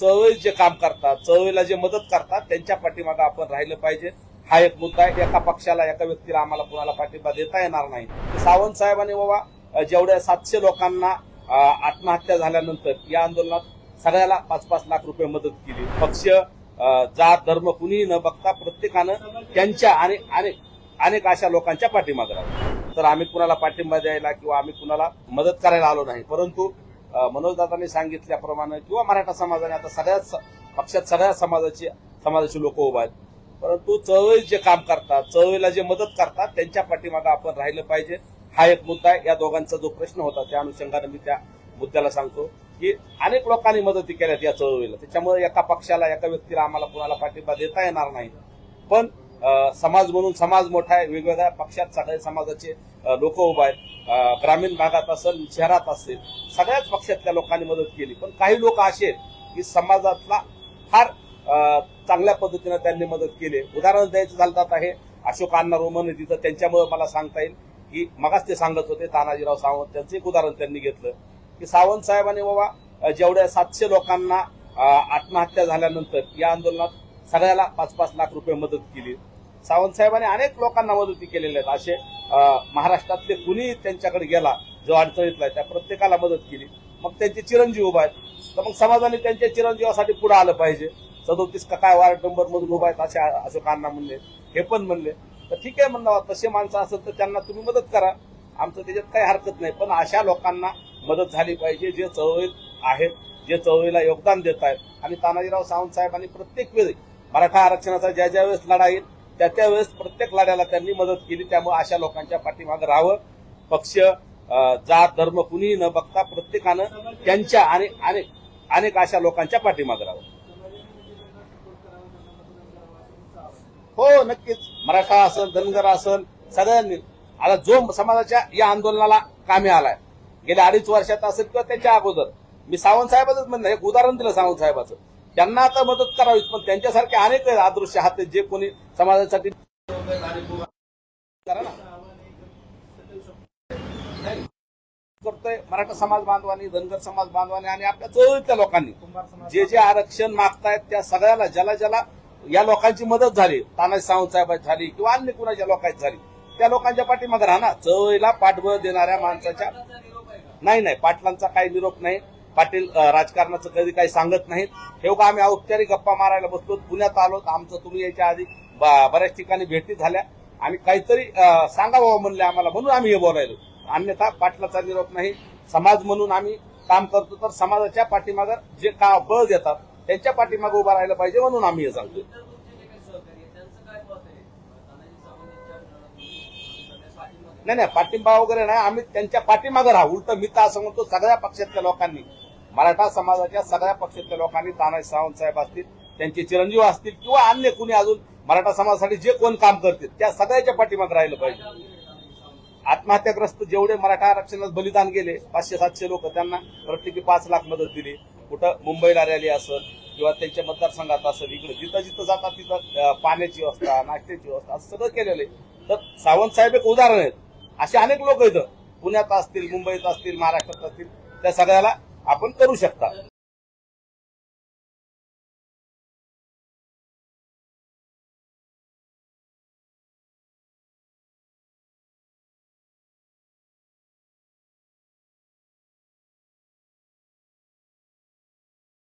चळवळीत जे काम करतात, चळवळीला जे मदत करतात त्यांच्या पाठीमागे आपण राहिलं पाहिजे. हा एक मुद्दा आहे. एका पक्षाला, एका व्यक्तीला आम्हाला कुणाला पाठिंबा देता येणार नाही. सावंत साहेबांनी बाबा जेवढ्या 700 लोकांना आत्महत्या झाल्यानंतर या आंदोलनात सगळ्याला 5-5 लाख रुपये मदत केली. पक्ष, जात, धर्म कुणीही न बघता प्रत्येकानं त्यांच्या आणि अनेक अशा लोकांच्या पाठीमागे राहिलो. तर आम्ही कुणाला पाठिंबा द्यायला किंवा आम्ही कुणाला मदत करायला आलो नाही. परंतु मनोजदादांनी सांगितल्याप्रमाणे किंवा मराठा समाजाने आता सगळ्याच पक्षात सगळ्या समाजाची लोक उभा आहेत. परंतु चळवळीत जे काम करतात, चळवळीला जे मदत करतात त्यांच्या पाठीमागे आपण राहिलं पाहिजे. हा एक मुद्दा आहे. या दोघांचा जो प्रश्न होता त्या अनुषंगाने मी त्या मुद्द्याला सांगतो की अनेक लोकांनी मदती केल्यात या चळवळीला. त्याच्यामुळे एका पक्षाला, एका व्यक्तीला आम्हाला कुणाला पाठिंबा देता येणार नाही. पण समाज म्हणून समाज मोठा आहे. वेगवेगळ्या पक्षात सगळे समाजाचे लोक उभा आहेत. ग्रामीण भागात असेल, शहरात असेल, सगळ्याच पक्षातल्या लोकांनी मदत केली. पण काही लोक असे आहेत की समाजातला फार चांगल्या पद्धतीनं त्यांनी मदत केली. उदाहरण द्यायचं झालं तर आता हे अशोक अण्णा रोमन तिथं त्यांच्यामुळे मला सांगता येईल की मगाच ते सांगत होते तानाजीराव सावंत, त्यांचं एक उदाहरण त्यांनी घेतलं की सावंत साहेबांनी बाबा जेवढ्या 700 लोकांना आत्महत्या झाल्यानंतर या आंदोलनात सगळ्याला 5-5 लाख रुपये मदत केली. सावंत साहेबांनी अनेक लोकांना मदती केलेल्या आहेत. असे महाराष्ट्रातले कुणी त्यांच्याकडे गेला जो अडचणीतला आहे त्या प्रत्येकाला मदत केली. मग त्यांचे चिरंजीव उभा आहेत, तर मग समाजाने त्यांच्या चिरंजीवासाठी पुढे आलं पाहिजे. 37 का काय वार्ड नंबर मधून उभा आहेत असे अशोक अण्णा म्हणले, हे पण म्हणले. तर ठीक आहे म्हणलं, तसे माणसं असेल तर त्यांना तुम्ही मदत करा, आमचं त्याच्यात काही हरकत नाही. पण अशा लोकांना मदत झाली पाहिजे जे चळवळीत आहेत, जे चळवळीला योगदान देत आहेत. आणि तानाजीराव सावंत साहेबांनी प्रत्येक वेळी मराठा आरक्षणाचा ज्या वेळेस लढा येईल त्या वेळेस प्रत्येक लढ्याला त्यांनी मदत केली. त्यामुळे अशा लोकांच्या पाठीमागे राहावं. पक्ष, जात, धर्म कुणीही न बघता प्रत्येकानं त्यांच्या आणि अनेक अशा लोकांच्या पाठीमागे राहावं. हो, नक्कीच. मराठा असेल, धनगर असेल, सगळ्यांनी आता जो समाजाच्या या आंदोलनाला कामी आलाय गेल्या 2.5 वर्षात असेल किंवा त्याच्या अगोदर, मी सावंत साहेबांच म्हणलं, एक उदाहरण दिलं सावंत साहेबाचं. त्यांना आता मदत करावीच, पण त्यांच्यासारखे अनेक अदृश्य हात जे कोणी समाजासाठी करा ना करतोय. मराठा समाज बांधवांनी, धनगर समाज बांधवांनी आणि आपल्या चळवळीतल्या लोकांनी जे आरक्षण मागतायत त्या सगळ्याला, ज्याला या लोकांची मदत झाली, तानाजी सावंत साहेबांची झाली किंवा अन्य कुणाच्या लोकांची झाली, त्या लोकांच्या पाठीमागे राहणार. चळवळीला पाठबळ देणाऱ्या माणसाच्या नाही, पाटलांचा काही निरोप नाही. पाटील राजकारणाचं कधी काही सांगत नाहीत. हे बघा, आम्ही औपचारिक गप्पा मारायला बसलो, पुण्यात आलो. आमचं तुम्ही याच्या आधी बऱ्याच ठिकाणी भेटी झाल्या आणि काहीतरी सांगावं म्हणले आम्हाला, म्हणून आम्ही हे बोलायलो. अन्यथा पाटलाचा निरोप नाही. समाज म्हणून आम्ही काम करतो, तर समाजाच्या पाठीमागे जे का बळ देतात त्यांच्या पाठीमागे उभं राहिलं पाहिजे, म्हणून आम्ही हे सांगतोय. नाही, पाठिंबा वगैरे नाही. आम्ही त्यांच्या पाठीमागे राहू. उलट मी तर असं म्हणतो, सगळ्या पक्षातल्या लोकांनी, मराठा समाजाच्या सगळ्या पक्षातल्या लोकांनी, तानाजी सावंत साहेब असतील, त्यांचे चिरंजीव असतील किंवा अन्य कुणी अजून मराठा समाजासाठी जे कोण काम करतील त्या सगळ्याच्या पाठीमागे राहिलं पाहिजे. आत्महत्याग्रस्त जेवढे मराठा आरक्षणात बलिदान गेले 500-700 लोक, त्यांना प्रत्येकी 5 लाख मदत दिली. कुठं मुंबईला रॅली असेल किंवा त्यांच्या मतदारसंघात असेल, इकडे जिथं जातात तिथं पाण्याची व्यवस्था, नाश्त्याची व्यवस्था असं सगळं केलेलं आहे. तर सावंत साहेब एक उदाहरण आहेत. असे अनेक लोक इथं पुण्यात असतील, मुंबईत असतील, महाराष्ट्रात असतील, त्या सगळ्याला आपण करू शकता.